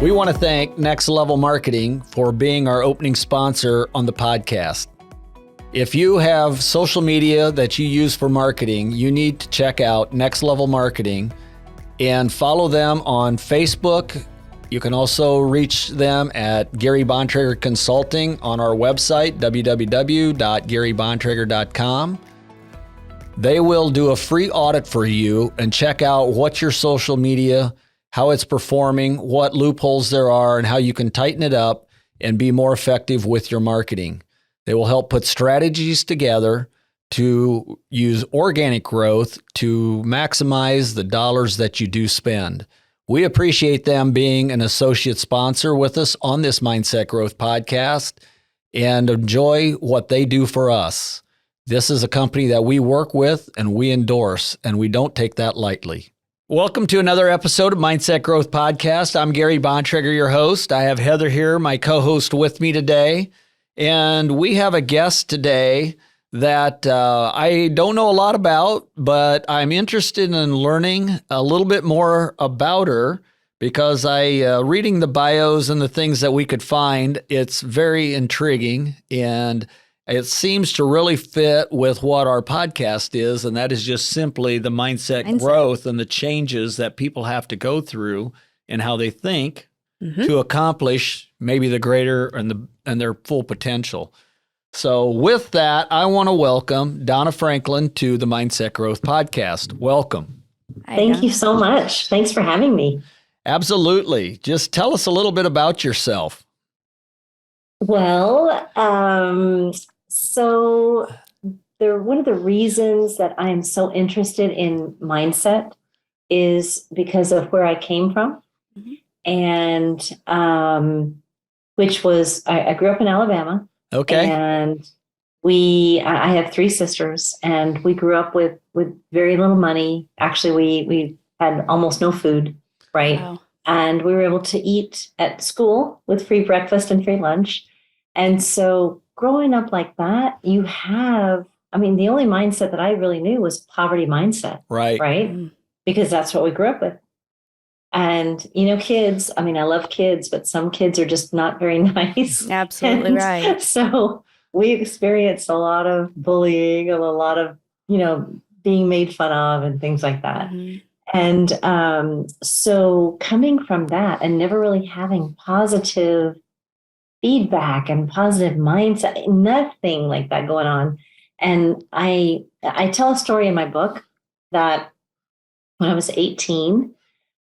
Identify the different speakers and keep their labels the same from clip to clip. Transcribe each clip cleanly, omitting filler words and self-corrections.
Speaker 1: We want to thank Next Level Marketing for being our opening sponsor on the podcast. If you have social media that you use for marketing, you need to check out Next Level Marketing and follow them on Facebook. You can also reach them at Gary Bontrager Consulting on our website, www.garybontrager.com. They will do a free audit for you and check out what your social media, how it's performing, what loopholes there are, and how you can tighten it up and be more effective with your marketing. They will help put strategies together to use organic growth to maximize the dollars that you do spend. We appreciate them being an associate sponsor with us on this Mindset Growth podcast and enjoy what they do for us. This is a company that we work with and we endorse, and we don't take that lightly. Welcome to another episode of Mindset Growth Podcast. I'm Gary Bontrager, your host. I have Heather here, my co-host, with me today. And we have a guest today that I don't know a lot about, but I'm interested in learning a little bit more about her because reading the bios and the things that we could find, it's very intriguing and it seems to really fit with what our podcast is, and that is just simply the mindset growth and the changes that people have to go through and how they think to accomplish maybe the greater and their full potential. So with that, I want to welcome Donna Franklin to the Mindset Growth Podcast. Welcome.
Speaker 2: Thank you so much. Thanks for having me.
Speaker 1: Absolutely. Just tell us a little bit about yourself.
Speaker 2: Well, one of the reasons that I'm so interested in mindset is because of where I came from. And which was, I grew up in Alabama.
Speaker 1: Okay.
Speaker 2: And I have three sisters, and we grew up with very little money. Actually, we had almost no food, right? Wow. And we were able to eat at school with free breakfast and free lunch. And so growing up like that, the only mindset that I really knew was poverty mindset. Right. Right. Because that's what we grew up with. And, kids, I love kids, but some kids are just not very nice.
Speaker 3: Absolutely right.
Speaker 2: So we experienced a lot of bullying and a lot of, being made fun of and things like that. And so coming from that and never really having positive feedback and positive mindset, nothing like that going on. And I tell a story in my book that when I was 18,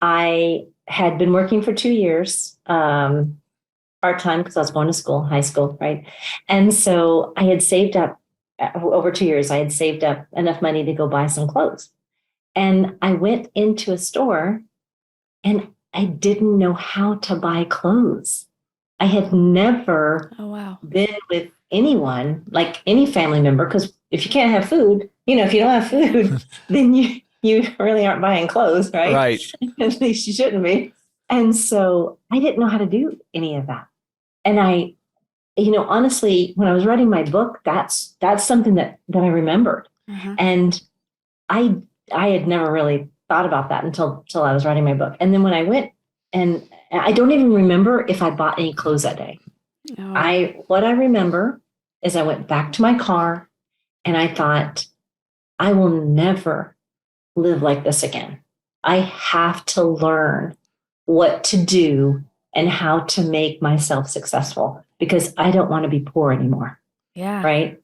Speaker 2: I had been working for 2 years, part-time, because I was going to school, high school, right? And so I had saved up, over 2 years, I had saved up enough money to go buy some clothes. And I went into a store and I didn't know how to buy clothes. I had never been with anyone, like any family member, because if you can't have food, if you don't have food, then you really aren't buying clothes, right?
Speaker 1: Right.
Speaker 2: At least you shouldn't be. And so I didn't know how to do any of that. And I, honestly, when I was writing my book, that's something that I remembered. And I had never really thought about that until I was writing my book. And then when I went, and I don't even remember if I bought any clothes that day. What I remember is I went back to my car and I thought, I will never live like this again. I have to learn what to do and how to make myself successful because I don't want to be poor anymore.
Speaker 3: Yeah.
Speaker 2: Right.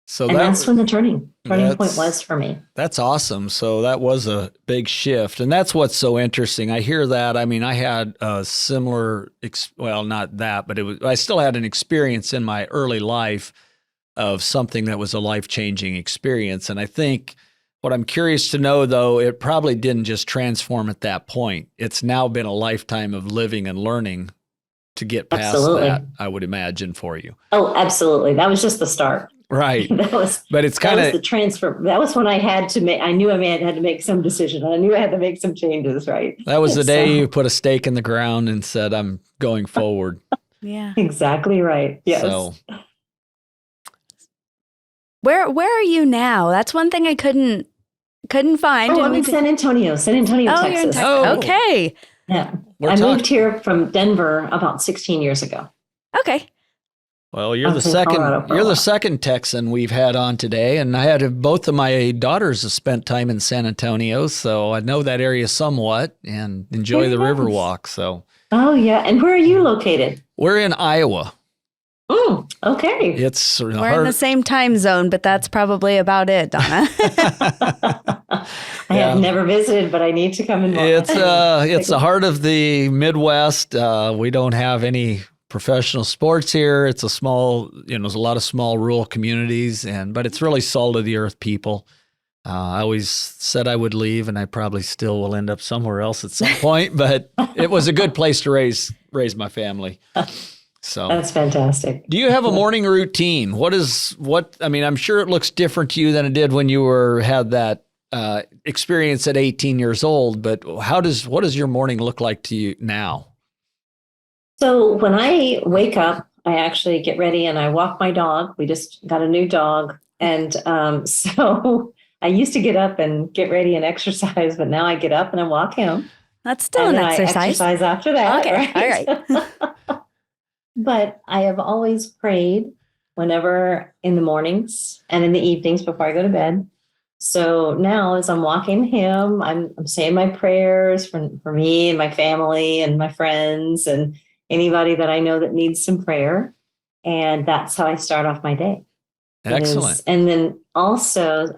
Speaker 1: So
Speaker 2: that's when the turning point was for me.
Speaker 1: That's awesome. So that was a big shift. And that's what's so interesting. I hear that. I had a similar, not that, but I still had an experience in my early life of something that was a life-changing experience. And I think what I'm curious to know, though, it probably didn't just transform at that point. It's now been a lifetime of living and learning to get past that, I would imagine, for you.
Speaker 2: Oh, absolutely. That was just the start.
Speaker 1: Right.
Speaker 2: But it's kind of the transfer. That was when I had to make, I knew I had to make some decision. I knew I had to make some changes, right?
Speaker 1: That was the day you put a stake in the ground and said, I'm going forward.
Speaker 3: Yeah.
Speaker 2: Exactly right. Yes.
Speaker 1: So,
Speaker 3: where are you now? That's one thing I couldn't find.
Speaker 2: Oh, I'm in San Antonio, Texas.
Speaker 3: Okay.
Speaker 2: Yeah. I moved here from Denver about 16 years ago.
Speaker 3: Okay.
Speaker 1: Well, you're the second Texan we've had on today, and I had both of my daughters have spent time in San Antonio, so I know that area somewhat and enjoy the Riverwalk. So.
Speaker 2: Oh yeah, and where are you located?
Speaker 1: We're in Iowa.
Speaker 2: Okay.
Speaker 3: We're in the same time zone, but that's probably about it, Donna.
Speaker 2: I have never visited, but I need to come and watch.
Speaker 1: It's the heart of the Midwest. We don't have any professional sports here. It's a small, there's a lot of small rural communities, but it's really salt of the earth people. I always said I would leave, and I probably still will end up somewhere else at some point, but it was a good place to raise my family. So
Speaker 2: that's fantastic.
Speaker 1: Do you have a morning routine? I'm sure it looks different to you than it did when you had that experience at 18 years old, but what does your morning look like to you now?
Speaker 2: So when I wake up, I actually get ready and I walk my dog. We just got a new dog. And so I used to get up and get ready and exercise, but now I get up and I walk him.
Speaker 3: That's still an exercise.
Speaker 2: I exercise after that.
Speaker 3: Okay.
Speaker 2: Right?
Speaker 3: All right.
Speaker 2: But I have always prayed whenever in the mornings and in the evenings before I go to bed. So now as I'm walking him, I'm saying my prayers for me and my family and my friends and anybody that I know that needs some prayer. And that's how I start off my day.
Speaker 1: Excellent.
Speaker 2: And then also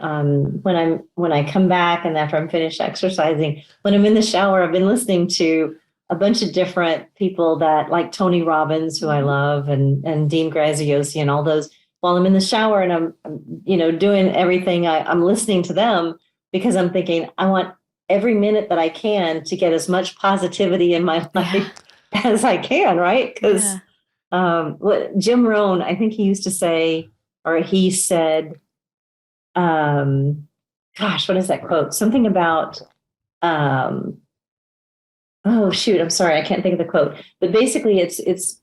Speaker 2: when I come back and after I'm finished exercising, when I'm in the shower, I've been listening to a bunch of different people that like Tony Robbins, who I love, and Dean Graziosi and all those. While I'm in the shower and I'm doing everything, I'm listening to them because I'm thinking I want every minute that I can to get as much positivity in my life as I can, right? Because what Jim Rohn, I think he used to say, or he said, gosh, what is that quote? Something about, oh shoot, I'm sorry, I can't think of the quote. But basically, it's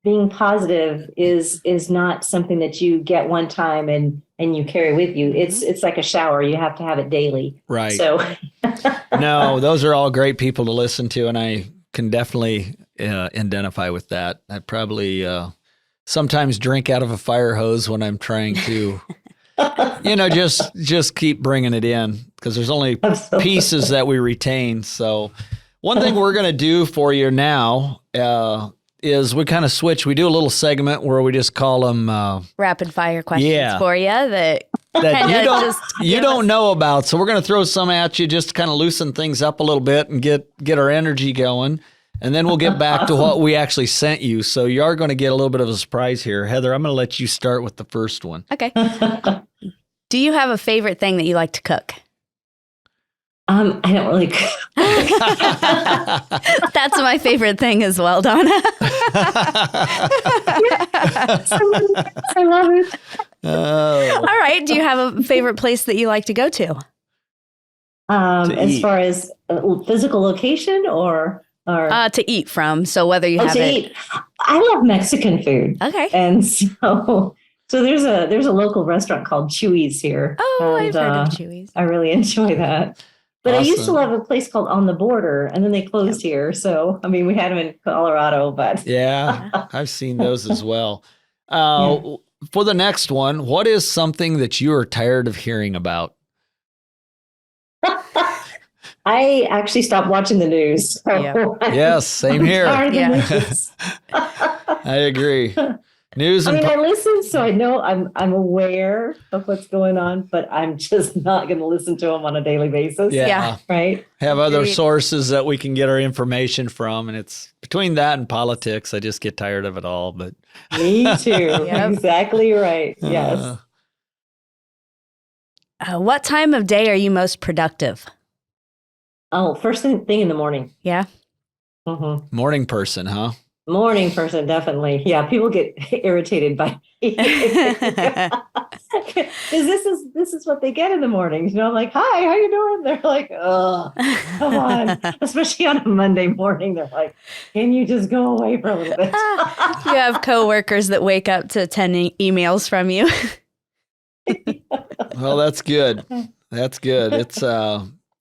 Speaker 2: being positive is not something that you get one time and you carry with you. It's like a shower. You have to have it daily.
Speaker 1: Right.
Speaker 2: So
Speaker 1: no, those are all great people to listen to, and I can definitely identify with that. I probably sometimes drink out of a fire hose when I'm trying to, just keep bringing it in because there's only pieces that we retain. So one thing we're going to do for you now is we kind of switch. We do a little segment where we just call them
Speaker 3: rapid fire questions for you that
Speaker 1: you don't know about. So we're going to throw some at you just to kind of loosen things up a little bit and get our energy going. And then we'll get back to what we actually sent you. So you are going to get a little bit of a surprise here. Heather, I'm going to let you start with the first one.
Speaker 3: Okay. Do you have a favorite thing that you like to cook?
Speaker 2: I don't really cook.
Speaker 3: That's my favorite thing as well, Donna.
Speaker 2: I love it.
Speaker 3: All right. Do you have a favorite place that you like to go to?
Speaker 2: As far as physical location or
Speaker 3: to eat from. So whether you have it.
Speaker 2: I love Mexican food.
Speaker 3: Okay.
Speaker 2: And so there's a local restaurant called Chewy's here.
Speaker 3: Oh,
Speaker 2: and,
Speaker 3: I've heard of Chewy's.
Speaker 2: I really enjoy that. But awesome. I used to love a place called On the Border, and then they closed here. So, we had them in Colorado, but.
Speaker 1: Yeah, I've seen those as well. For the next one, what is something that you are tired of hearing about?
Speaker 2: I actually stopped watching the news.
Speaker 1: Yes, same here. I agree. News.
Speaker 2: I listen, so I know I'm aware of what's going on, but I'm just not going to listen to them on a daily basis.
Speaker 1: Yeah.
Speaker 2: Right.
Speaker 1: Have other sources that we can get our information from, and it's between that and politics. I just get tired of it all. But
Speaker 2: me too. Yep. Exactly right. Yes.
Speaker 3: What time of day are you most productive?
Speaker 2: Oh, first thing in the morning.
Speaker 3: Yeah.
Speaker 2: Mm-hmm.
Speaker 1: Morning person, huh?
Speaker 2: Morning person, definitely. Yeah, people get irritated by me. Because this is what they get in the mornings. I'm like, hi, how you doing? They're like, oh, come on. Especially on a Monday morning, they're like, can you just go away for a little bit?
Speaker 3: You have coworkers that wake up to 10 emails from you.
Speaker 1: Well, that's good. That's good. It's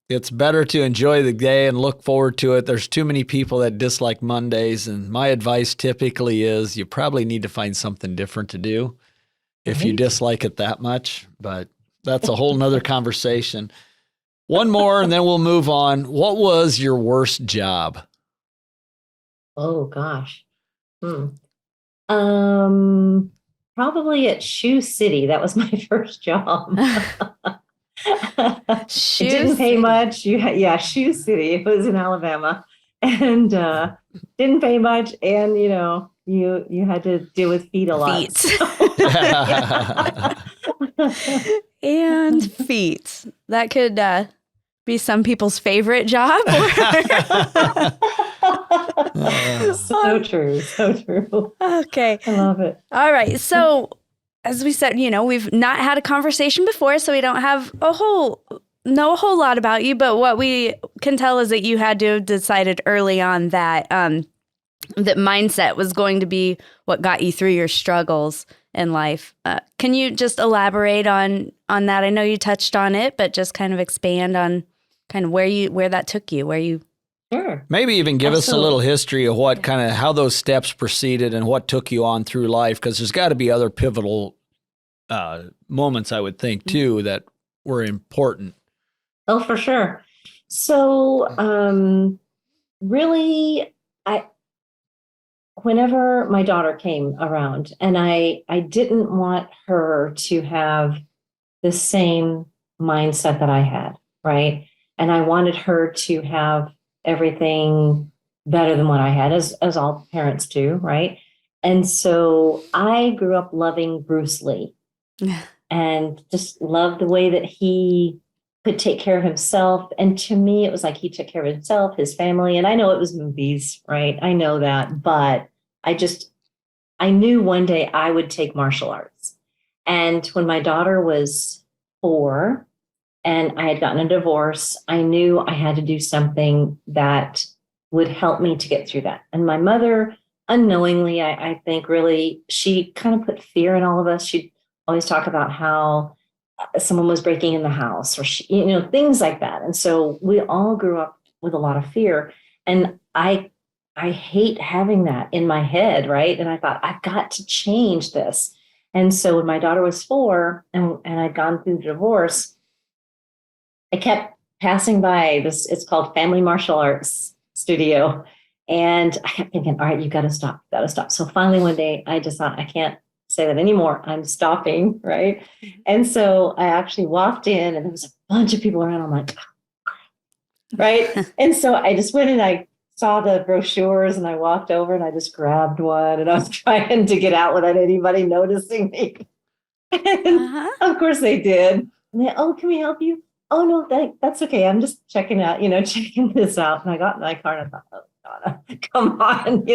Speaker 1: It's better to enjoy the day and look forward to it. There's too many people that dislike Mondays, and my advice typically is you probably need to find something different to do if you dislike it that much, but that's a whole nother conversation. One more, and then we'll move on. What was your worst job?
Speaker 2: Oh gosh. Probably at Shoe City. That was my first job. It didn't pay much. Shoe City. It was in Alabama, and didn't pay much. And you had to deal with feet a lot.
Speaker 3: And feet. That could be some people's favorite job.
Speaker 2: So true. So true.
Speaker 3: Okay.
Speaker 2: I love it.
Speaker 3: All right. So as we said, we've not had a conversation before, so we don't have know a whole lot about you. But what we can tell is that you had to have decided early on that that mindset was going to be what got you through your struggles in life. Can you just elaborate on that? I know you touched on it, but just kind of expand on kind of where that took you, where you.
Speaker 2: Sure.
Speaker 1: Maybe even give us a little history of what how those steps proceeded and what took you on through life, because there's got to be other pivotal moments, I would think, too, that were important.
Speaker 2: Oh, for sure. So, really, whenever my daughter came around, and I didn't want her to have the same mindset that I had, right? And I wanted her to have everything better than what I had, as all parents do, right? And so I grew up loving Bruce Lee and just loved the way that he could take care of himself. And to me, it was like he took care of himself, his family. And I know it was movies, right? I know that, but I knew one day I would take martial arts. And when my daughter was 4 and I had gotten a divorce, I knew I had to do something that would help me to get through that. And my mother, unknowingly, I think really, she kind of put fear in all of us. She'd always talk about how someone was breaking in the house or things like that. And so we all grew up with a lot of fear. And I hate having that in my head, right? And I thought, I've got to change this. And so when my daughter was 4 and I'd gone through the divorce, I kept passing by this, it's called Family Martial Arts Studio. And I kept thinking, all right, you got to stop. So finally one day I just thought, I can't say that anymore. I'm stopping, right? And so I actually walked in and there was a bunch of people around. I'm like, oh, right? And so I just went and I saw the brochures and I walked over and I just grabbed one and I was trying to get out without anybody noticing me. And of course they did. And they, oh, can we help you? Oh, no, that's okay. I'm just checking this out. And I got in my car and I thought, oh, Donna, come on,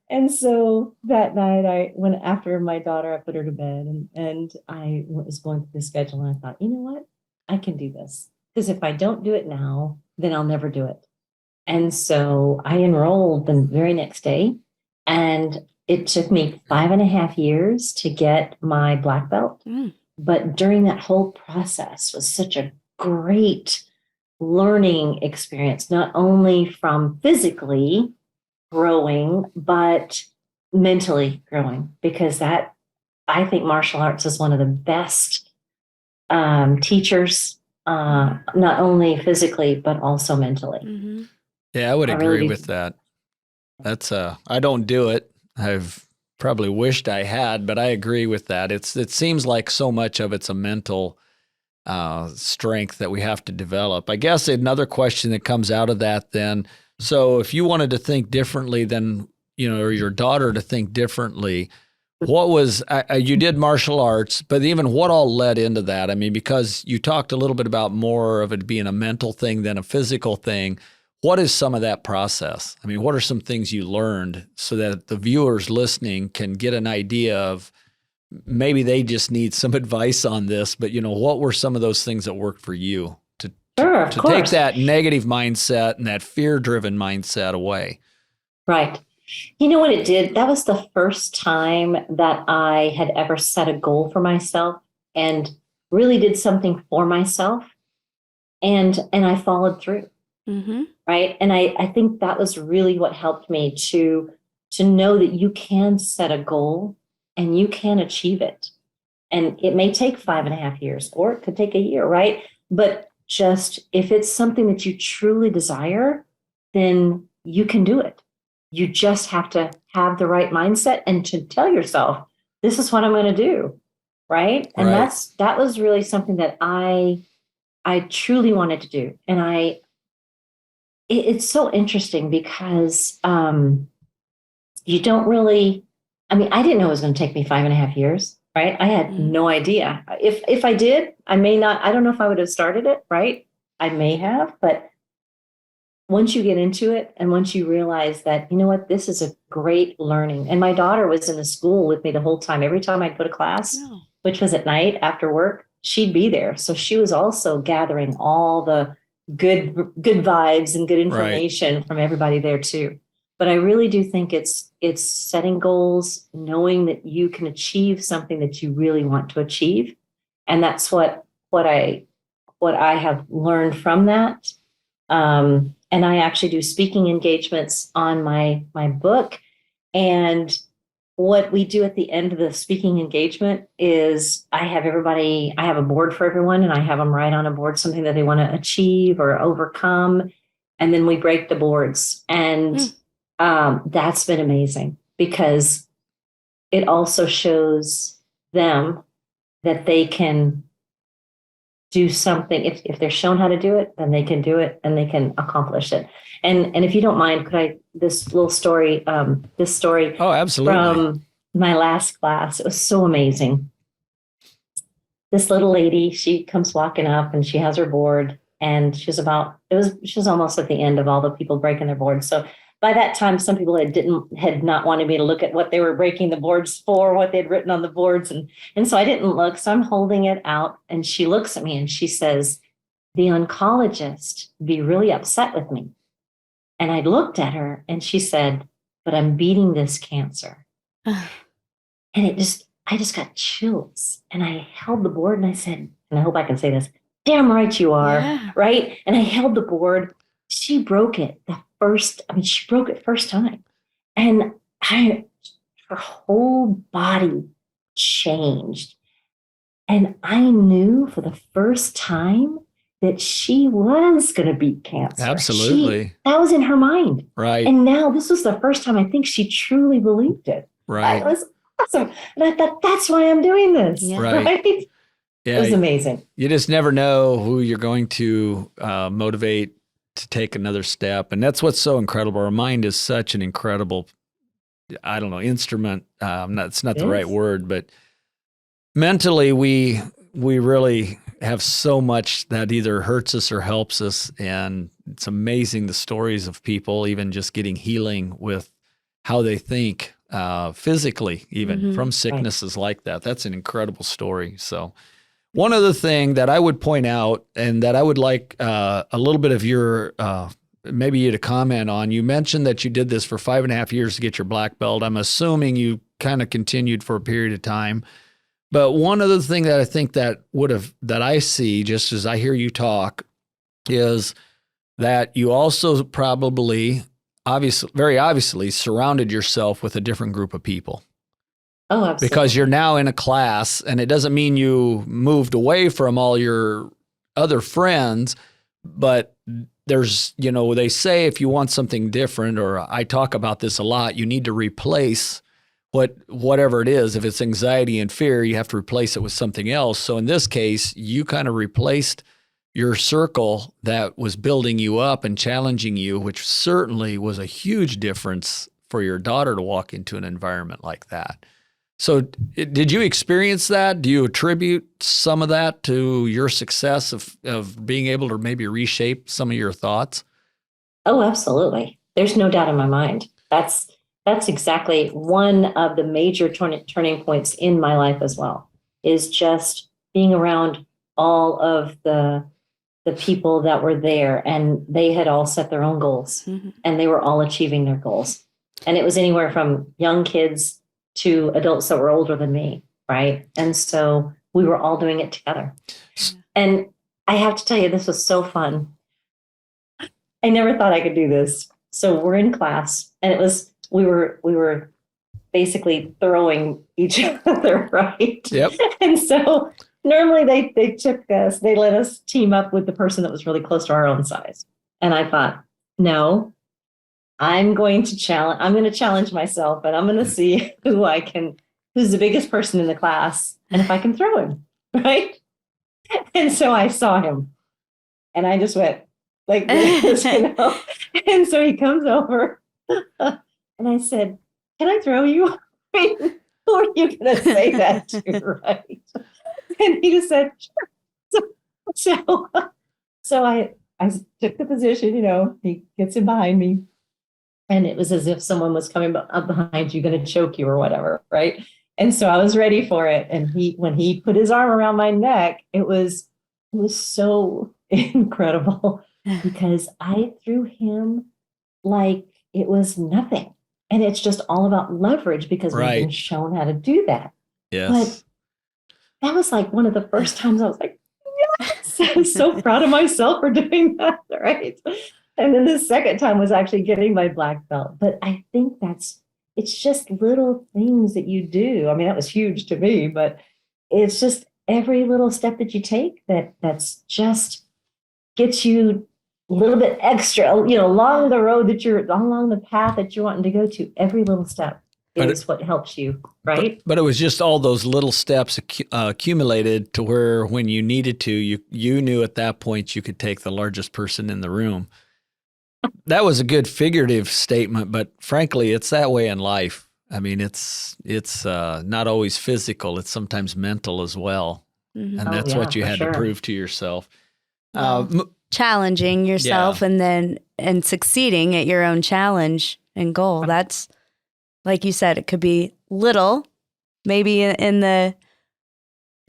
Speaker 2: And so that night after my daughter, I put her to bed and I was going through the schedule and I thought, you know what? I can do this. Because if I don't do it now, then I'll never do it. And so I enrolled the very next day, and it took me 5.5 years to get my black belt. But during that whole process was such a great learning experience, not only from physically growing, but mentally growing, because I think martial arts is one of the best teachers, not only physically, but also mentally.
Speaker 3: Mm-hmm.
Speaker 1: Yeah, I would agree with that. That's I don't do it. I've probably wished I had, but I agree with that. It seems like so much of it's a mental strength that we have to develop. I guess another question that comes out of that then, so if you wanted to think differently than, or your daughter to think differently, what was, you did martial arts, but even what all led into that? I mean, because you talked a little bit about more of it being a mental thing than a physical thing. What is some of that process? I mean, what are some things you learned so that the viewers listening can get an idea of maybe they just need some advice on this, but what were some of those things that worked for you to take that negative mindset and that fear-driven mindset away?
Speaker 2: Right. You know what it did? That was the first time that I had ever set a goal for myself and really did something for myself. And I followed through.
Speaker 3: Mm-hmm.
Speaker 2: Right. And I think that was really what helped me to know that you can set a goal and you can achieve it. And it may take 5.5 years, or it could take a year, right? But just if it's something that you truly desire, then you can do it. You just have to have the right mindset and to tell yourself, this is what I'm going to do. Right. And that was really something that I truly wanted to do. And it's so interesting because you don't really, I mean, I didn't know it was going to take me 5.5 years, right? I had no idea. If I did, I don't know if I would have started it, right? I may have, but once you get into it and once you realize that, you know what, this is a great learning. And my daughter was in the school with me the whole time. Every time I'd go to class, which was at night after work, she'd be there. So she was also gathering all the good vibes and good information from everybody there too. But I really do think it's setting goals, knowing that you can achieve something that you really want to achieve. And that's what I have learned from that. And I actually do speaking engagements on my book. And what we do at the end of the speaking engagement is I have a board for everyone, and I have them write on a board something that they want to achieve or overcome. And then we break the boards. And that's been amazing because it also shows them that they can do something. If they're shown how to do it, then they can do it and they can accomplish it. And if you don't mind, this story.
Speaker 1: Oh, absolutely.
Speaker 2: From my last class. It was so amazing. This little lady, she comes walking up and she has her board, and she was almost at the end of all the people breaking their boards. So by that time, some people had not wanted me to look at what they were breaking the boards for, what they'd written on the boards. And so I didn't look. So I'm holding it out, and she looks at me and she says, "The oncologist would be really upset with me." And I looked at her and she said, "But I'm beating this cancer." And I just got chills. And I held the board and I said, and I hope I can say this, "Damn right you are." Yeah. Right. And I held the board. She broke it she broke it first time. And her whole body changed. And I knew for the first time that she was going to beat cancer.
Speaker 1: Absolutely.
Speaker 2: That was in her mind.
Speaker 1: Right.
Speaker 2: And now this was the first time I think she truly believed it.
Speaker 1: Right.
Speaker 2: It was awesome. And I thought, that's why I'm doing this.
Speaker 3: Yeah.
Speaker 2: Right. Yeah, it was amazing.
Speaker 1: You just never know who you're going to motivate to take another step. And that's what's so incredible. Our mind is such an incredible, instrument. It's not the right word, but mentally we really have so much that either hurts us or helps us. And it's amazing the stories of people even just getting healing with how they think physically, even from sicknesses like that. That's an incredible story. So one other thing that I would point out and that I would like a little bit of your, maybe you to comment on, you mentioned that you did this for 5.5 years to get your black belt. I'm assuming you kind of continued for a period of time. But one other thing that I think that I see just as I hear you talk is that you also probably very obviously surrounded yourself with a different group of people.
Speaker 2: Oh, absolutely. Because
Speaker 1: you're now in a class, and it doesn't mean you moved away from all your other friends, but there's, they say if you want something different, or I talk about this a lot, you need to replace whatever it is. If it's anxiety and fear, you have to replace it with something else. So in this case, you kind of replaced your circle that was building you up and challenging you, which certainly was a huge difference for your daughter to walk into an environment like that. So did you experience that? Do you attribute some of that to your success of being able to maybe reshape some of your thoughts?
Speaker 2: Oh, absolutely. There's no doubt in my mind. That's exactly one of the major turning points in my life as well, is just being around all of the people that were there, and they had all set their own goals and they were all achieving their goals. And it was anywhere from young kids to adults that were older than me, right? And so we were all doing it together. And I have to tell you, this was so fun. I never thought I could do this. So we're in class, and we were basically throwing each other, right?
Speaker 1: Yep.
Speaker 2: And so normally they let us team up with the person that was really close to our own size. And I thought, no, I'm going to challenge myself, and I'm going to see who's the biggest person in the class, and if I can throw him, right? And so I saw him, and I just went like this, And so he comes over, and I said, "Can I throw you?" I mean, who are you going to say that to, right? And he just said, "Sure." So I took the position. He gets in behind me, and it was as if someone was coming up behind you, going to choke you or whatever, right? And so I was ready for it. And when he put his arm around my neck, it was so incredible because I threw him like it was nothing. And it's just all about leverage because we've been shown how to do that.
Speaker 1: Yes.
Speaker 2: But that was like one of the first times I was like, yes, I'm so proud of myself for doing that, right? And then the second time was actually getting my black belt. But I think it's just little things that you do. I mean, that was huge to me, but it's just every little step that you take that's just gets you a little bit extra, along the road along the path that you're wanting to go to. Every little step is what helps you, right?
Speaker 1: But it was just all those little steps accumulated to where when you needed to, you knew at that point you could take the largest person in the room. That was a good figurative statement, but frankly, it's that way in life. I mean, it's not always physical. It's sometimes mental as well. Mm-hmm. And that's what you had to prove to yourself.
Speaker 3: Challenging yourself and succeeding at your own challenge and goal. That's, like you said, it could be little, maybe in the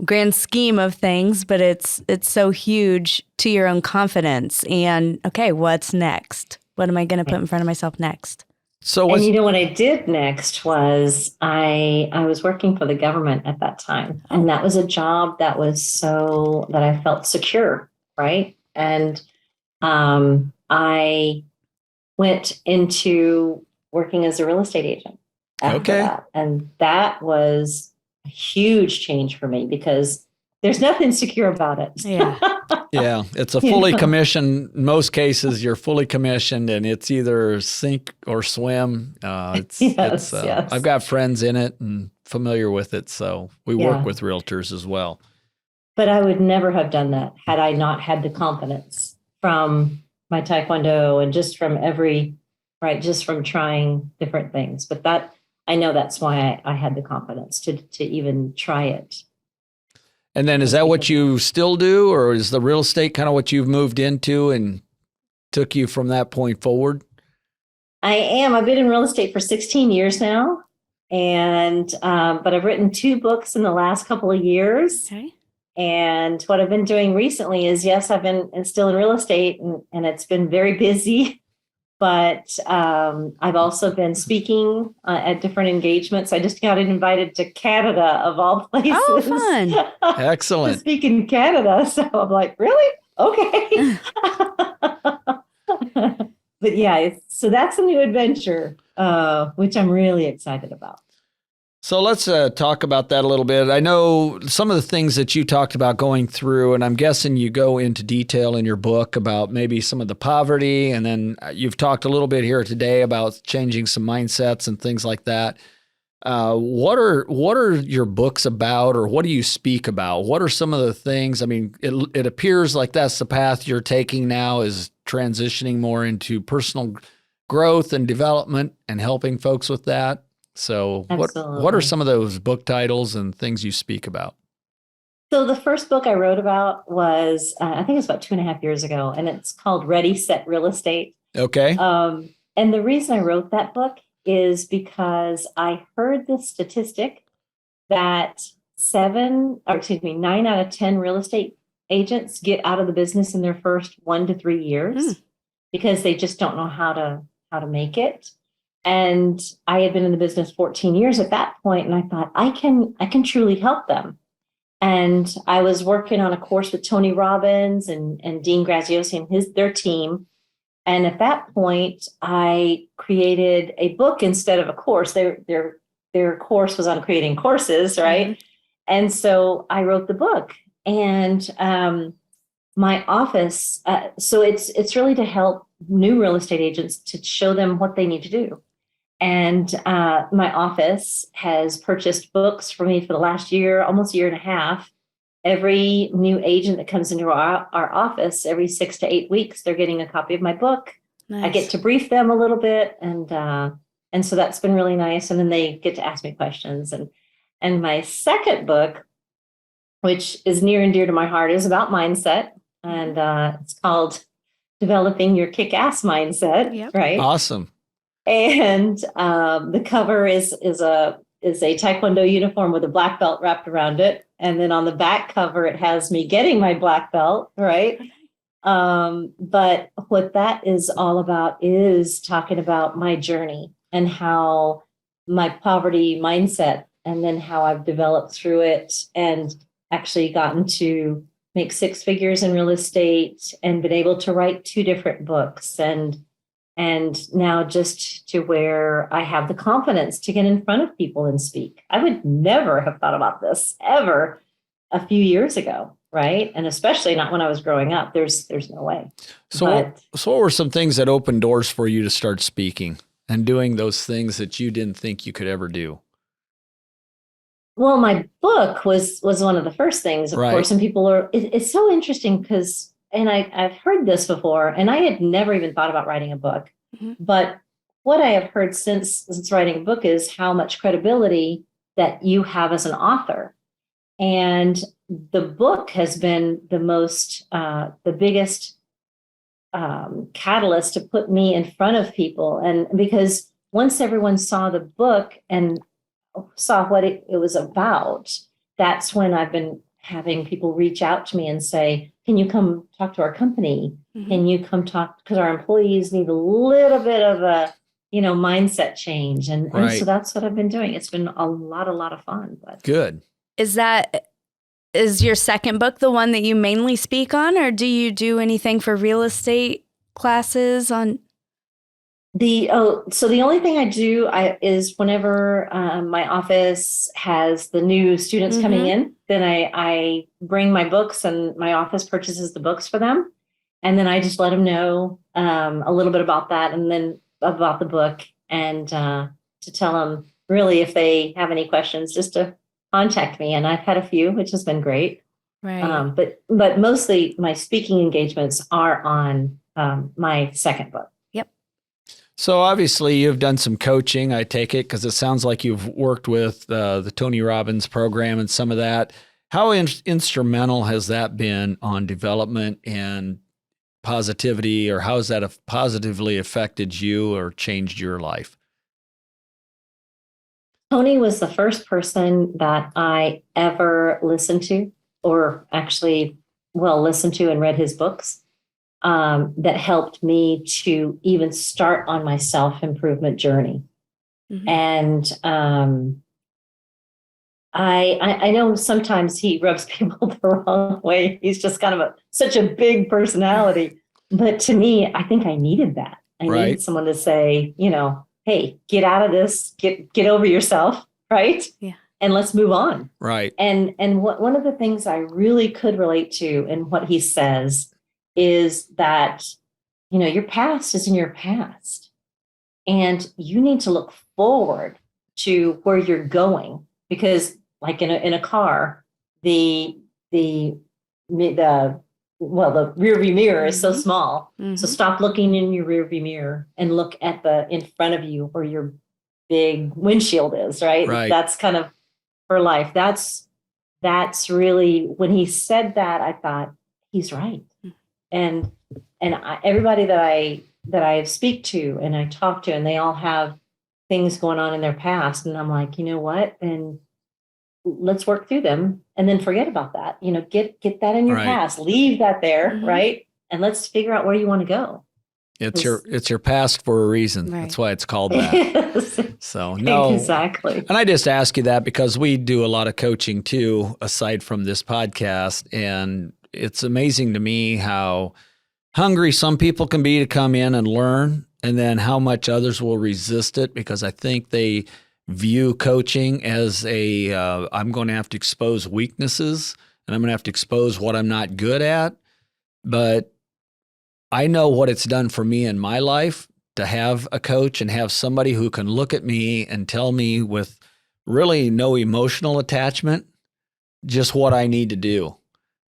Speaker 3: grand scheme of things, but it's so huge to your own confidence. And okay, what's next? What am I going to put in front of myself next?
Speaker 2: So what I did next was I was working for the government at that time. And that was a job that I felt secure, right? And I went into working as a real estate agent after that. And that was a huge change for me because there's nothing secure about it.
Speaker 3: Yeah.
Speaker 1: Yeah, it's a fully commissioned. In most cases, you're fully commissioned, and it's either sink or swim. Yes. I've got friends in it and familiar with it, so we work with realtors as well.
Speaker 2: But I would never have done that had I not had the confidence from my Taekwondo and just from just from trying different things. But I know that's why I had the confidence to even try it.
Speaker 1: And then is that what you still do, or is the real estate kind of what you've moved into and took you from that point forward?
Speaker 2: I am. I've been in real estate for 16 years now. And but I've written 2 books in the last couple of years. Okay. And what I've been doing recently is, I've been still in real estate and it's been very busy, but I've also been speaking at different engagements. I just got invited to Canada, of all places.
Speaker 3: Oh, fun.
Speaker 1: Excellent.
Speaker 2: To speak in Canada. So I'm like, really? Okay. But so that's a new adventure, which I'm really excited about.
Speaker 1: So let's talk about that a little bit. I know some of the things that you talked about going through, and I'm guessing you go into detail in your book about maybe some of the poverty, and then you've talked a little bit here today about changing some mindsets and things like that. What are your books about, or what do you speak about? What are some of the things? I mean, it appears like that's the path you're taking now, is transitioning more into personal growth and development and helping folks with that. So what are some of those book titles and things you speak about?
Speaker 2: So the first book I wrote about was, I think it's about 2.5 years ago, and it's called Ready, Set, Real9
Speaker 1: Okay.
Speaker 2: And the reason I wrote that book is because I heard the statistic that 9 out of 10 real estate agents get out of the business in their first 1 to 3 years because they just don't know how to make it. And I had been in the business 14 years at that point, and I thought I can truly help them. And I was working on a course with Tony Robbins and Dean Graziosi and their team. And at that point, I created a book instead of a course. Their course was on creating courses, right? Mm-hmm. And so I wrote the book. And my office, so it's really to help new real estate agents to show them what they need to do. And my office has purchased books for me for the last year, almost a year and a half. Every new agent that comes into our office, every 6 to 8 weeks, they're getting a copy of my book. Nice. I get to brief them a little bit, and so that's been really nice. And then they get to ask me questions. And my second book, which is near and dear to my heart, is about mindset, and it's called Developing Your Kick-Ass Mindset. Yep. Right?
Speaker 1: Awesome.
Speaker 2: And the cover is a Taekwondo uniform with a black belt wrapped around it. And then on the back cover, it has me getting my black belt, right? But what that is all about is talking about my journey and how my poverty mindset, and then how I've developed through it and actually gotten to make 6 figures in real estate and been able to write 2 different books. And now just to where I have the confidence to get in front of people and speak. I would never have thought about this ever a few years ago, right? And especially not when I was growing up. There's no way.
Speaker 1: So what were some things that opened doors for you to start speaking and doing those things that you didn't think you could ever do?
Speaker 2: Well, my book was one of the first things, of course, and people are, it's so interesting because, and I've heard this before, and I had never even thought about writing a book. Mm-hmm. But what I have heard since writing a book is how much credibility that you have as an author. And the book has been the biggest catalyst to put me in front of people. And because once everyone saw the book and saw what it was about, that's when I've been having people reach out to me and say, can you come talk to our company? Mm-hmm. Can you come talk? Because our employees need a little bit of a, mindset change. And so that's what I've been doing. It's been a lot of fun. But
Speaker 1: good.
Speaker 3: Is your second book the one that you mainly speak on, or do you do anything for real estate classes on?
Speaker 2: So the only thing I do is whenever my office has the new students coming in, then I bring my books and my office purchases the books for them. And then I just let them know a little bit about that and then about the book, and to tell them really if they have any questions, just to contact me. And I've had a few, which has been great. Right. But mostly my speaking engagements are on my second book.
Speaker 1: So obviously you've done some coaching, I take it, because it sounds like you've worked with the Tony Robbins program and some of that. How instrumental has that been on development and positivity, or how has that positively affected you or changed your life?
Speaker 2: Tony was the first person that I ever listened to, or actually, listened to and read his books. That helped me to even start on my self-improvement journey. Mm-hmm. And I know sometimes he rubs people the wrong way. He's just kind of such a big personality. But to me, I think I needed that. I needed someone to say, hey, get out of this, get over yourself, right? Yeah. And let's move on.
Speaker 1: Right.
Speaker 2: And one of the things I really could relate to in what he says is that, your past is in your past, and you need to look forward to where you're going, because like in a car, the rearview mirror is so small. Mm-hmm. So stop looking in your rearview mirror and look at in front of you where your big windshield is, right? That's kind of for life. That's really, when he said that, I thought he's right. And everybody that I speak to and I talk to, and they all have things going on in their past, and I'm like, you know what? And let's work through them, and then forget about that. Get that in your past, leave that there, right? And let's figure out where you want to go.
Speaker 1: It's your past for a reason.
Speaker 3: Right.
Speaker 1: That's why it's called that. So no,
Speaker 2: exactly.
Speaker 1: And I just ask you that because we do a lot of coaching too, aside from this podcast, and it's amazing to me how hungry some people can be to come in and learn, and then how much others will resist it because I think they view coaching as I'm going to have to expose weaknesses and I'm going to have to expose what I'm not good at. But I know what it's done for me in my life to have a coach and have somebody who can look at me and tell me with really no emotional attachment just what I need to do.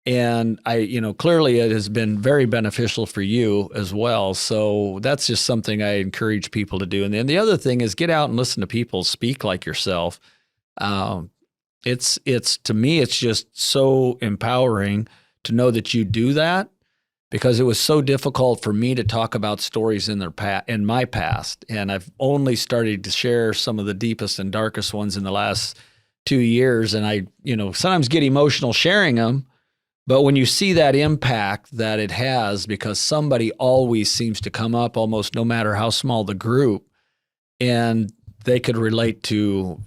Speaker 1: And clearly it has been very beneficial for you as well. So that's just something I encourage people to do. And then the other thing is get out and listen to people speak like yourself. It's to me, it's just so empowering to know that you do that, because it was so difficult for me to talk about stories in my past. And I've only started to share some of the deepest and darkest ones in the last 2 years. And I, sometimes get emotional sharing them. But when you see that impact that it has, because somebody always seems to come up almost no matter how small the group, and they could relate to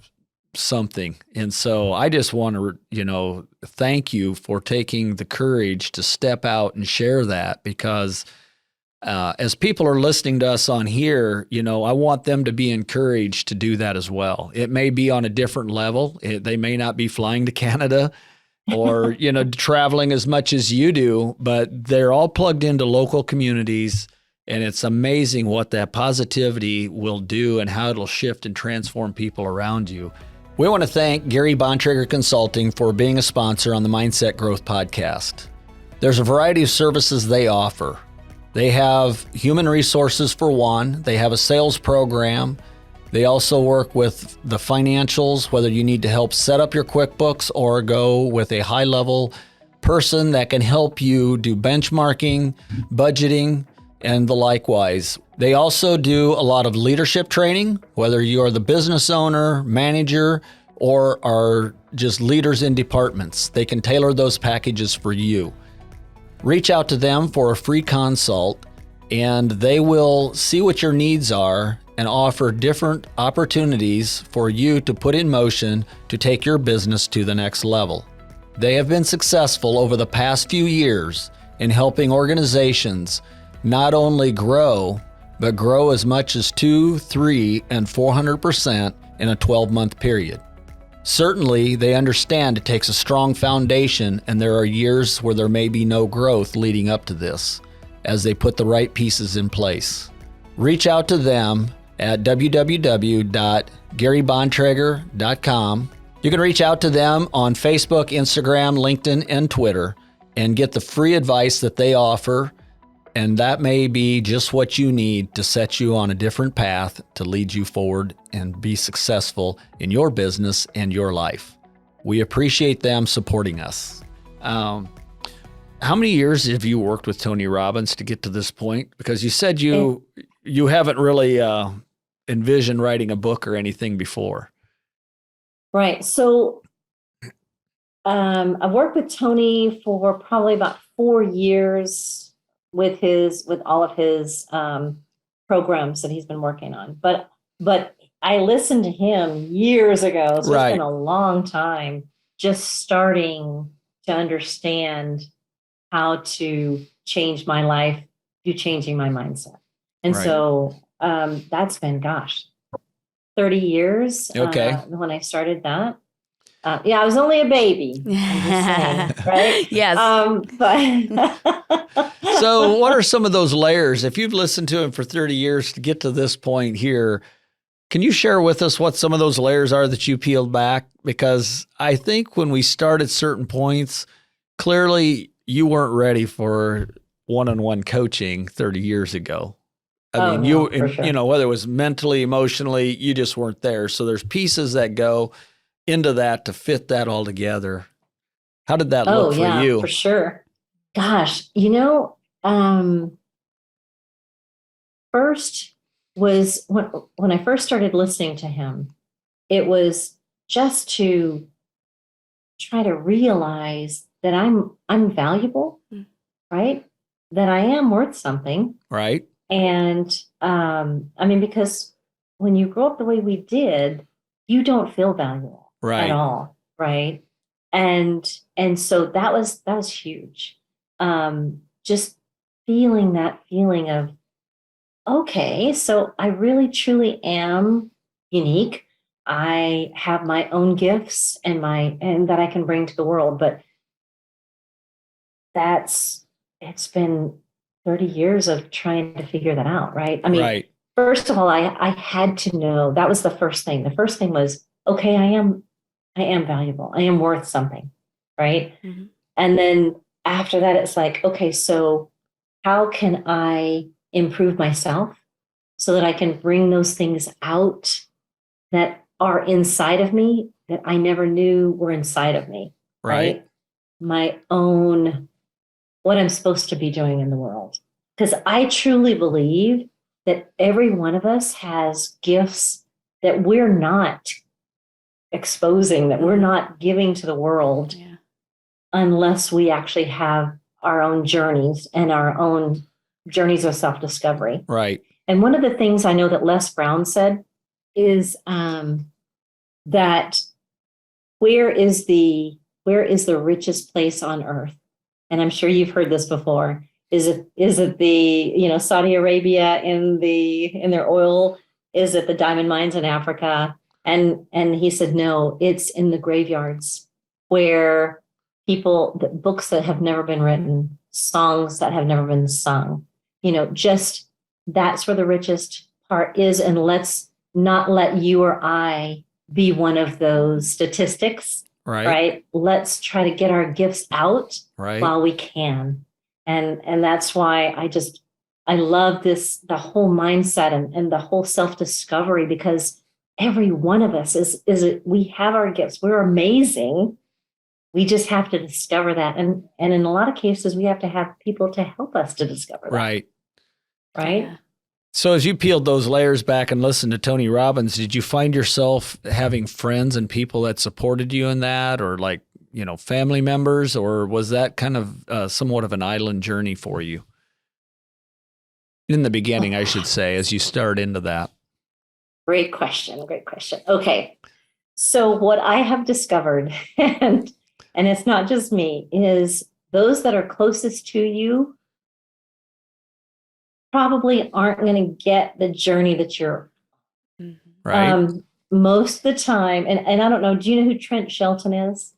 Speaker 1: something. And so I just want to, thank you for taking the courage to step out and share that, because as people are listening to us on here, I want them to be encouraged to do that as well. It may be on a different level. They may not be flying to Canada or, traveling as much as you do, but they're all plugged into local communities. And it's amazing what that positivity will do and how it'll shift and transform people around you. We want to thank Gary Bontrager Consulting for being a sponsor on the Mindset Growth Podcast. There's a variety of services they offer. They have human resources for one. They have a sales program. They also work with the financials, whether you need to help set up your QuickBooks or go with a high-level person that can help you do benchmarking, budgeting, and the likewise. They also do a lot of leadership training, whether you're the business owner, manager, or are just leaders in departments. They can tailor those packages for you. Reach out to them for a free consult, and they will see what your needs are and offer different opportunities for you to put in motion to take your business to the next level. They have been successful over the past few years in helping organizations not only grow, but grow as much as 200%, 300%, and 400% in a 12-month period. Certainly, they understand it takes a strong foundation, and there are years where there may be no growth leading up to this as they put the right pieces in place. Reach out to them at www.garybontrager.com. You can reach out to them on Facebook, Instagram, LinkedIn, and Twitter and get the free advice that they offer. And that may be just what you need to set you on a different path to lead you forward and be successful in your business and your life. We appreciate them supporting us. How many years have you worked with Tony Robbins to get to this point? Because you said you haven't really envisioned writing a book or anything before.
Speaker 2: Right. So I've worked with Tony for probably about 4 years with all of his programs that he's been working on. But I listened to him years ago. So It's been a long time just starting to understand how to change my life, changing my mindset. And so that's been, 30 years when I started that. I was only a baby. I'm just saying, right?
Speaker 3: Yes.
Speaker 1: So what are some of those layers? If you've listened to him for 30 years to get to this point here, can you share with us what some of those layers are that you peeled back? Because I think when we start at certain points, clearly you weren't ready for one-on-one coaching 30 years ago. I mean, whether it was mentally, emotionally, you just weren't there. So there's pieces that go into that to fit that all together. How did that look for you?
Speaker 2: For sure. First was when I first started listening to him, it was just to try to realize that I'm valuable, right? That I am worth something.
Speaker 1: Right.
Speaker 2: And I mean, because when you grow up the way we did, you don't feel valuable at all, right? And so that was huge. Just feeling that feeling of, okay, so I really truly am unique. I have my own gifts and that I can bring to the world, but it's been 30 years of trying to figure that out, right? I mean, first of all, I had to know, that was the first thing. The first thing was, okay, I am valuable. I am worth something, right? Mm-hmm. And then after that, it's like, okay, so how can I improve myself so that I can bring those things out that are inside of me that I never knew were inside of me, right? My own, what I'm supposed to be doing in the world. Because I truly believe that every one of us has gifts that we're not exposing, that we're not giving to the world unless we actually have our own journeys and our own journeys of self-discovery.
Speaker 1: Right.
Speaker 2: And one of the things I know that Les Brown said is that where is the richest place on earth? And I'm sure you've heard this before. Is it the, Saudi Arabia in their oil? Is it the diamond mines in Africa? And he said, no, it's in the graveyards where books that have never been written, songs that have never been sung, just that's where the richest part is. And let's not let you or I be one of those statistics, right? Let's try to get our gifts out while we can. And that's why I love the whole mindset and the whole self-discovery, because every one of us we have our gifts. We're amazing. We just have to discover that. And in a lot of cases, we have to have people to help us to discover that. Right.
Speaker 3: Yeah.
Speaker 1: So as you peeled those layers back and listened to Tony Robbins, did you find yourself having friends and people that supported you in that, or like, family members, or was that kind of somewhat of an island journey for you? In the beginning, I should say, as you start into that.
Speaker 2: Great question. Okay. So what I have discovered, and it's not just me, is those that are closest to you probably aren't going to get the journey that you're
Speaker 1: right.
Speaker 2: Most of the time. And I don't know, do you know who Trent Shelton is?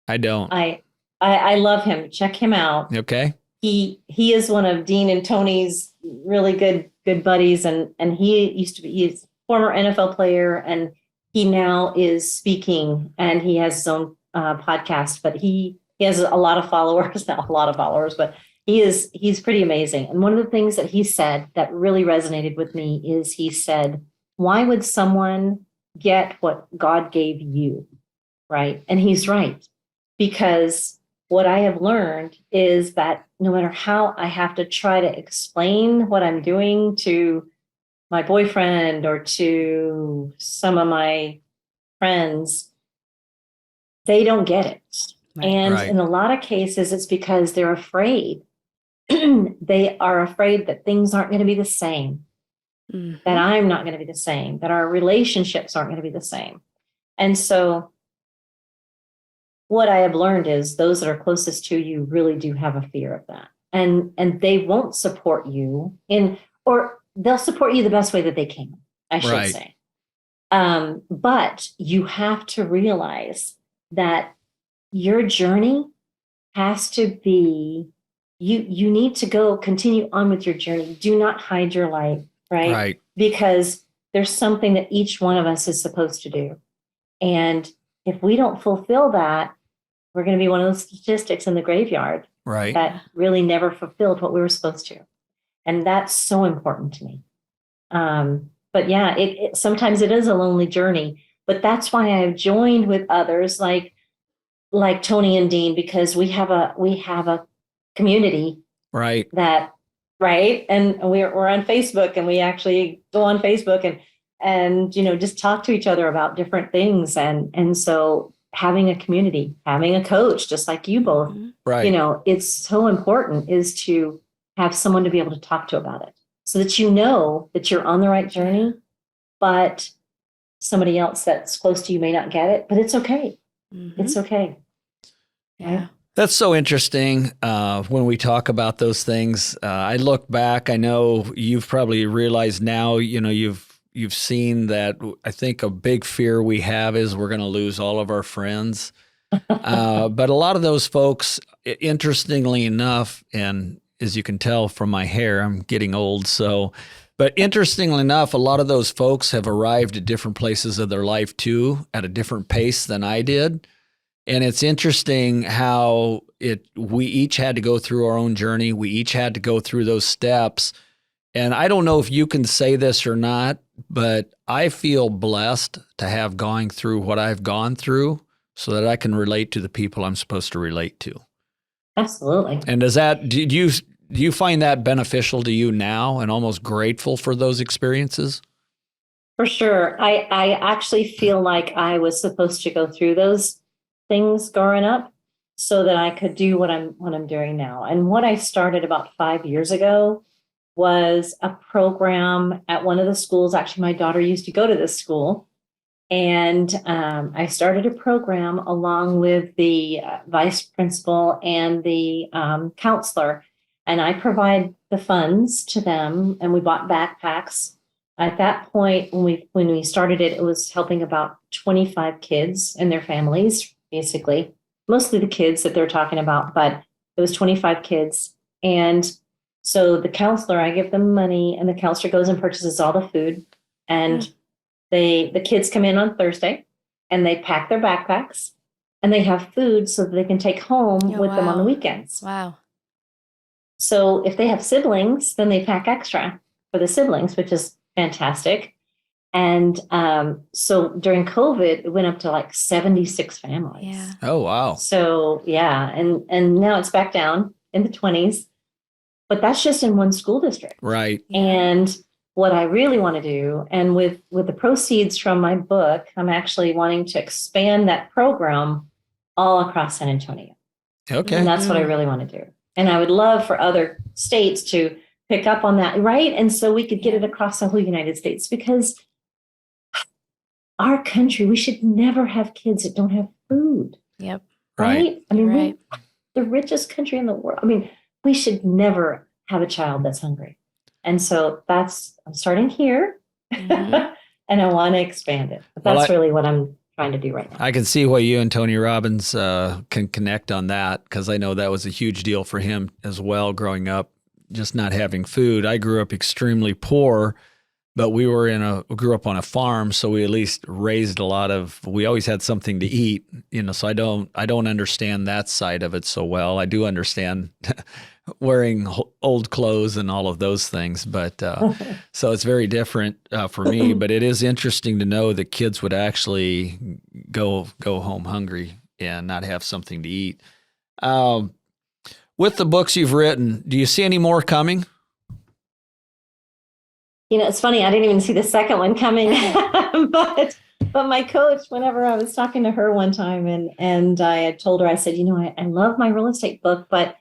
Speaker 1: I don't.
Speaker 2: I love him. Check him out.
Speaker 1: Okay.
Speaker 2: He is one of Dean and Tony's really good buddies. And he's a former NFL player, and he now is speaking, and he has his own podcast, but he has a lot of followers, not a lot of followers, but he's pretty amazing. And one of the things that he said that really resonated with me is he said, why would someone get what God gave you? Right. And he's right, because what I have learned is that no matter how I have to try to explain what I'm doing to my boyfriend or to some of my friends, they don't get it. And in a lot of cases, it's because they're afraid. They are afraid that things aren't going to be the same, that I'm not going to be the same, that our relationships aren't going to be the same. And so what I have learned is those that are closest to you really do have a fear of that. And they won't support you or they'll support you the best way that they can, I should say. But you have to realize that your journey has to be, you need to continue on with your journey. Do not hide your light, right? Because there's something that each one of us is supposed to do. And if we don't fulfill that, we're going to be one of those statistics in the graveyard that really never fulfilled what we were supposed to. And that's so important to me. But yeah, sometimes it is a lonely journey, but that's why I've joined with others like Tony and Dean, because we have a community, and we're on Facebook, and we actually go on Facebook and just talk to each other about different things, and so having a community, having a coach, just like you both, it's so important, is to have someone to be able to talk to about it. so that you know that you're on the right journey, but somebody else that's close to you may not get it, but it's okay. It's okay.
Speaker 3: Yeah.
Speaker 2: Right?
Speaker 1: That's so interesting when we talk about those things. I look back, I know you've probably realized now, you've seen that. I think a big fear we have is we're going to lose all of our friends. But a lot of those folks, interestingly enough, and as you can tell from my hair, I'm getting old. But interestingly enough, a lot of those folks have arrived at different places of their life too, at a different pace than I did. And it's interesting how we each had to go through our own journey. We each had to go through those steps. And I don't know if you can say this or not, but I feel blessed to have gone through what I've gone through so that I can relate to the people I'm supposed to relate to.
Speaker 2: Absolutely.
Speaker 1: And do you find that beneficial to you now and almost grateful for those experiences?
Speaker 2: For sure. I actually feel like I was supposed to go through those things growing up so that I could do what I'm doing now. And what I started about 5 years ago was a program at one of the schools. Actually, my daughter used to go to this school. And I started a program along with the vice principal and the counselor. And I provide the funds to them, and we bought backpacks. At that point, when we started it, it was helping about 25 kids and their families, basically. Mostly the kids that they're talking about, but it was 25 kids. And so the counselor, I give them money, and the counselor goes and purchases all the food. And the kids come in on Thursday, and they pack their backpacks, and they have food so that they can take home with them on the weekends.
Speaker 3: Wow.
Speaker 2: So if they have siblings, then they pack extra for the siblings, which is fantastic. And so during COVID, it went up to like 76 families.
Speaker 3: Yeah.
Speaker 1: Oh, wow.
Speaker 2: So yeah, and now it's back down in the 20s, but that's just in one school district.
Speaker 1: Right.
Speaker 2: And what I really want to do, and with the proceeds from my book, I'm actually wanting to expand that program all across San Antonio.
Speaker 1: Okay.
Speaker 2: And that's what I really want to do. And I would love for other states to pick up on that, right? And so we could get it across the whole United States, because our country, we should never have kids that don't have food.
Speaker 3: Yep.
Speaker 2: Right? I mean,
Speaker 3: Right.
Speaker 2: we're the richest country in the world. I mean, we should never have a child that's hungry. And so I'm starting here, and I want to expand it. But that's really what I'm trying to do right now.
Speaker 1: I can see why you and Tony Robbins can connect on that, because I know that was a huge deal for him as well growing up, just not having food. I grew up extremely poor, but we grew up on a farm, so we at least raised we always had something to eat, so I don't understand that side of it so well. I do understand wearing old clothes and all of those things, but so it's very different for me, but it is interesting to know that kids would actually go home hungry and not have something to eat. With the books you've written, do you see any more coming?
Speaker 2: It's funny, I didn't even see the second one coming, but my coach, whenever I was talking to her one time, and I had told her, I said, I love my real estate book, but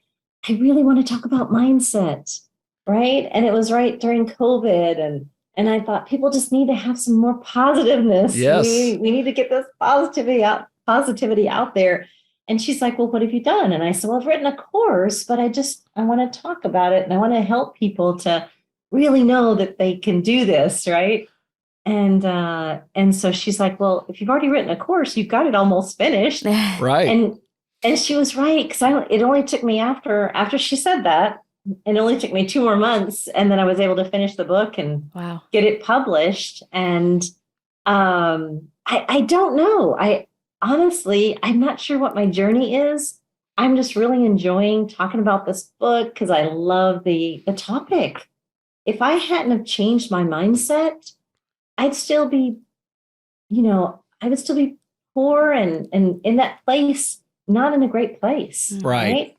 Speaker 2: I really want to talk about mindset, right? And it was right during COVID, and I thought people just need to have some more positiveness.
Speaker 1: Yes.
Speaker 2: We need to get this positivity out there. And she's like, well, what have you done? And I said, well, I've written a course, but I want to talk about it, and I want to help people to really know that they can do this, right? And so she's like, well, if you've already written a course, you've got it almost finished.
Speaker 1: Right.
Speaker 2: And she was right, because it only took me after she said that, it only took me 2 more months, and then I was able to finish the book and get it published. And I don't know. Honestly, I'm not sure what my journey is. I'm just really enjoying talking about this book because I love the topic. If I hadn't have changed my mindset, I'd still be, I would still be poor and in that place, not in a great place.
Speaker 1: Right.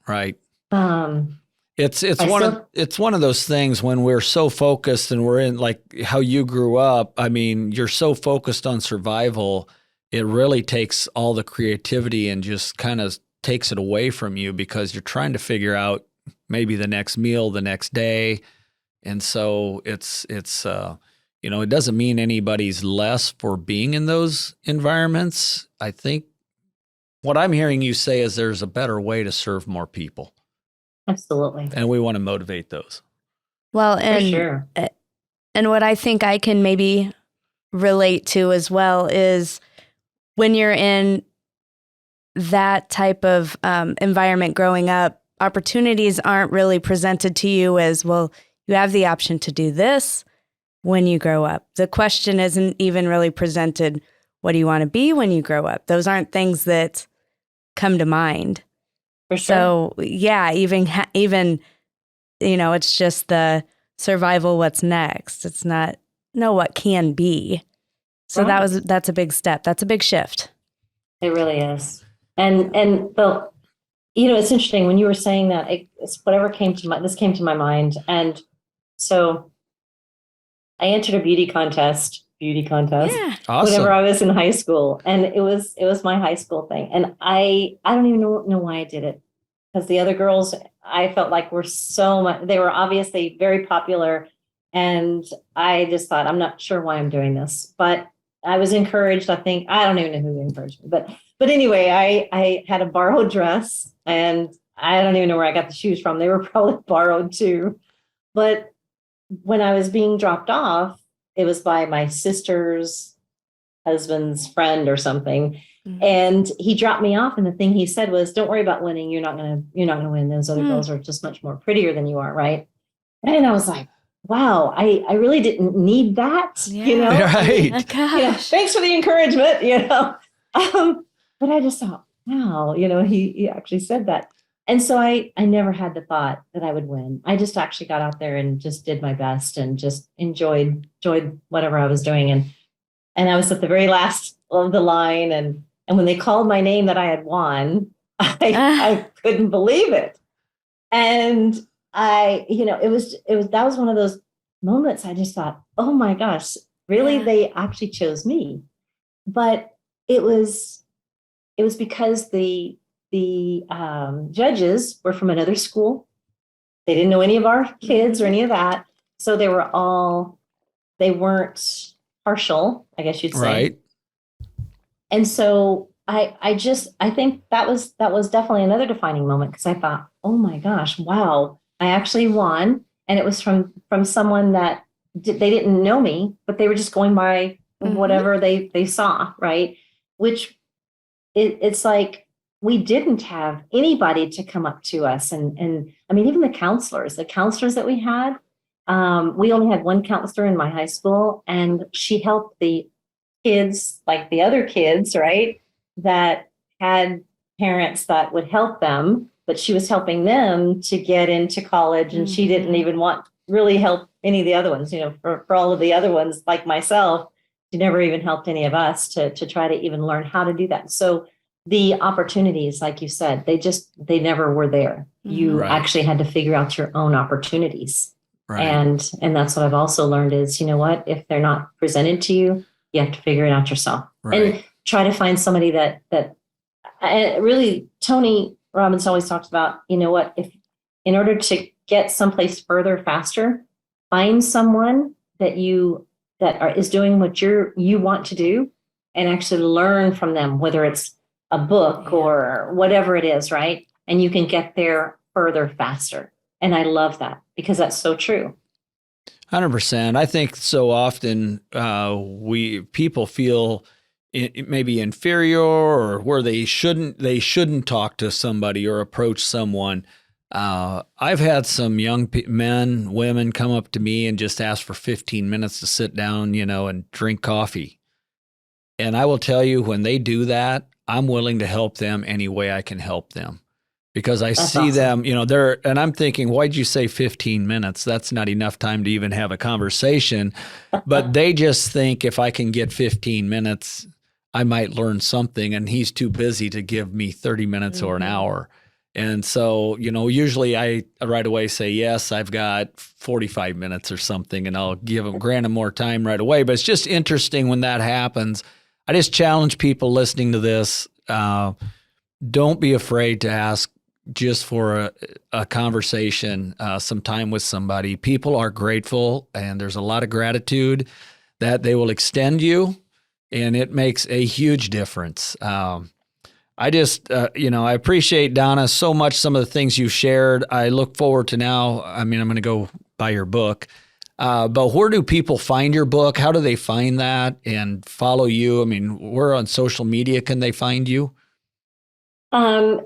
Speaker 1: It's one of those things when we're so focused, and we're in, like how you grew up. I mean, you're so focused on survival, it really takes all the creativity and just kind of takes it away from you, because you're trying to figure out maybe the next meal the next day. And so it's it doesn't mean anybody's less for being in those environments. I think what I'm hearing you say is there's a better way to serve more people.
Speaker 2: Absolutely.
Speaker 1: And we want to motivate those.
Speaker 3: Well,
Speaker 2: For sure.
Speaker 3: And what I think I can maybe relate to as well is when you're in that type of environment growing up, opportunities aren't really presented to you as, well, you have the option to do this when you grow up. The question isn't even really presented, what do you want to be when you grow up? Those aren't things that come to mind.
Speaker 2: For sure.
Speaker 3: So yeah, even it's just the survival, what's next. It's not what can be. So
Speaker 2: Right.
Speaker 3: that's a big step. That's a big shift.
Speaker 2: It really is. And it's interesting when you were saying that, it's whatever this came to my mind. And so I entered a beauty contest,
Speaker 3: Yeah.
Speaker 1: Awesome.
Speaker 2: whenever I was in high school. And it was my high school thing. And I don't even know why I did it, because the other girls I felt like were they were obviously very popular. And I just thought, I'm not sure why I'm doing this, but I was encouraged. I think, I don't even know who encouraged me, but anyway, I had a borrowed dress, and I don't even know where I got the shoes from. They were probably borrowed too. But when I was being dropped off, it was by my sister's husband's friend or something.
Speaker 3: Mhm.
Speaker 2: And he dropped me off. And the thing he said was, don't worry about winning. You're not going to win. Those other girls are just much more prettier than you are. Right. And I was like, wow, I really didn't need that,
Speaker 1: Right.
Speaker 3: Oh, gosh.
Speaker 2: Thanks for the encouragement, but I just thought, wow, he actually said that. And so I never had the thought that I would win. I just actually got out there and just did my best and just enjoyed whatever I was doing. And I was at the very last of the line. And when they called my name that I had won, I couldn't believe it. And that was one of those moments I just thought, oh my gosh, really?
Speaker 3: Yeah.
Speaker 2: They actually chose me. But it was because the judges were from another school. They didn't know any of our kids or any of that. So they weren't partial, I guess you'd say.
Speaker 1: Right.
Speaker 2: And so I think that was definitely another defining moment, because I thought, oh my gosh, wow, I actually won. And it was from someone that they didn't know me, but they were just going by whatever they saw, right? Which it's like, we didn't have anybody to come up to us. And I mean, even the counselors that we had, we only had one counselor in my high school, and she helped the kids, like the other kids, right, that had parents that would help them, but she was helping them to get into college, and she didn't even really help any of the other ones, for all of the other ones, like myself, she never even helped any of us to try to even learn how to do that. So the opportunities, like you said, they never were there. You
Speaker 1: Right.
Speaker 2: actually had to figure out your own opportunities.
Speaker 1: Right.
Speaker 2: And that's what I've also learned is, if they're not presented to you, you have to figure it out yourself.
Speaker 1: Right.
Speaker 2: And try to find somebody that really, Tony Robbins always talks about, if in order to get someplace further faster, find someone that is doing what you want to do, and actually learn from them, whether it's a book or whatever it is, right? And you can get there further faster. And I love that, because that's so true.
Speaker 1: 100%. I think so often people feel maybe inferior, or where they shouldn't talk to somebody or approach someone. I've had some young men, women come up to me and just ask for 15 minutes to sit down, and drink coffee. And I will tell you, when they do that, I'm willing to help them any way I can help them, because I
Speaker 2: That's
Speaker 1: see
Speaker 2: awesome.
Speaker 1: them, and I'm thinking, why'd you say 15 minutes? That's not enough time to even have a conversation. But they just think, if I can get 15 minutes, I might learn something, and he's too busy to give me 30 minutes or an hour. And so, usually I right away say, yes, I've got 45 minutes or something, and I'll grant them more time right away. But it's just interesting when that happens. I just challenge people listening to this, don't be afraid to ask just for a conversation, some time with somebody. People are grateful, and there's a lot of gratitude that they will extend you, and it makes a huge difference. I just, I appreciate, Donna, so much some of the things you shared. I look forward to now. I'm going to go buy your book. But where do people find your book? How do they find that and follow you? I mean, where on social media can they find you?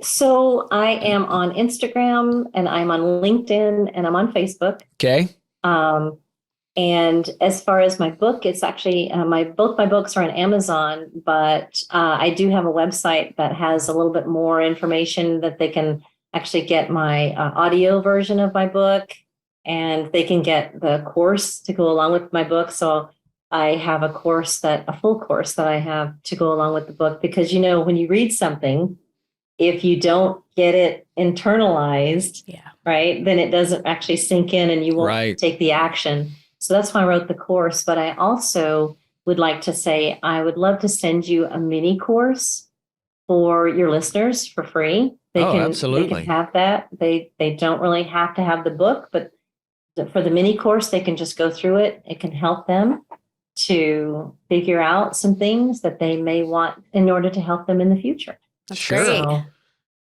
Speaker 2: So I am on Instagram, and I'm on LinkedIn, and I'm on Facebook.
Speaker 1: Okay.
Speaker 2: And as far as my book, it's actually both my books are on Amazon, but I do have a website that has a little bit more information that they can actually get my audio version of my book, and they can get the course to go along with my book. So I have a full course that I have to go along with the book, because, when you read something, if you don't get it internalized, right, then it doesn't actually sink in, and you won't take the action. So that's why I wrote the course. But I also would like to say, I would love to send you a mini course for your listeners for free.
Speaker 1: Absolutely.
Speaker 2: They can have that. They don't really have to have the book, but for the mini course, they can just go through it. It can help them to figure out some things that they may want in order to help them in the future.
Speaker 3: That's
Speaker 1: sure.
Speaker 3: great.
Speaker 2: So,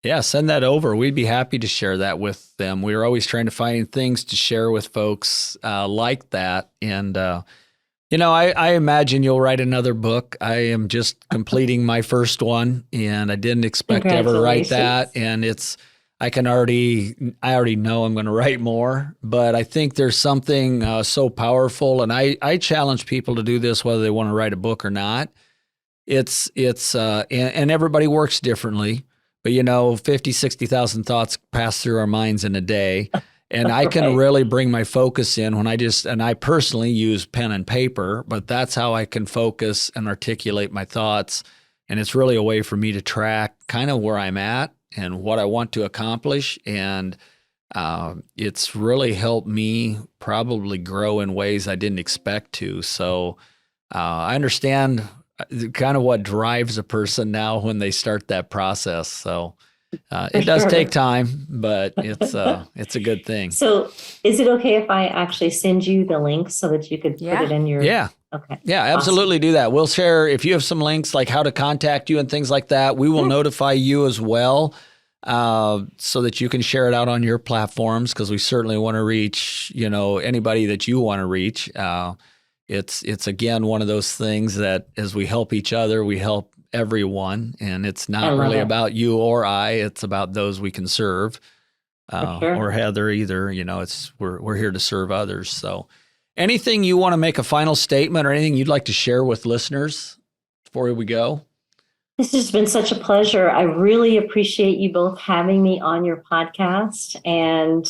Speaker 1: yeah, send that over. We'd be happy to share that with them. We're always trying to find things to share with folks like that. And, I imagine you'll write another book. I am just completing my first one, and I didn't expect to ever write that. And I already know I'm going to write more, but I think there's something so powerful. And I challenge people to do this, whether they want to write a book or not. And everybody works differently, but 50, 60,000 thoughts pass through our minds in a day. And I can really bring my focus in when I personally use pen and paper, but that's how I can focus and articulate my thoughts. And it's really a way for me to track kind of where I'm at and what I want to accomplish. And it's really helped me probably grow in ways I didn't expect to. So I understand kind of what drives a person now when they start that process. So it does take time, but it's a good thing.
Speaker 2: So is it okay if I actually send you the link so that you could put it in your...
Speaker 1: Yeah.
Speaker 2: Okay.
Speaker 1: Yeah, absolutely. Awesome. Do that. We'll share, if you have some links like how to contact you and things like that, we will notify you as well, so that you can share it out on your platforms, because we certainly want to reach, anybody that you want to reach. It's again, one of those things that as we help each other, we help everyone, and it's not really about you or I, it's about those we can serve, or Heather either, we're here to serve others. So anything you want to make a final statement or anything you'd like to share with listeners before we go?
Speaker 2: This has been such a pleasure. I really appreciate you both having me on your podcast. And,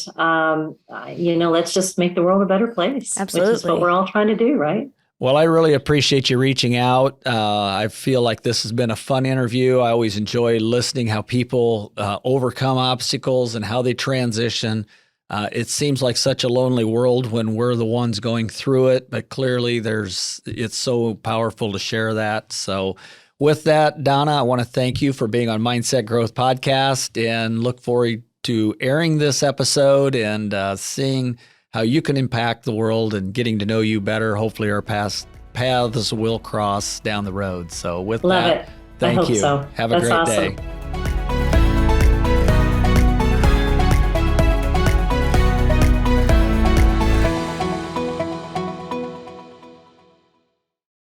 Speaker 2: let's just make the world a better place.
Speaker 3: Absolutely.
Speaker 2: Which is what we're all trying to do, right?
Speaker 1: Well, I really appreciate you reaching out. I feel like this has been a fun interview. I always enjoy listening how people overcome obstacles and how they transition. It seems like such a lonely world when we're the ones going through it, but clearly it's so powerful to share that. So with that, Donna, I want to thank you for being on Mindset Growth Podcast, and look forward to airing this episode and seeing how you can impact the world and getting to know you better. Hopefully our paths will cross down the road. So with
Speaker 2: Love it.
Speaker 1: thank you.
Speaker 2: So.
Speaker 1: Have a great day.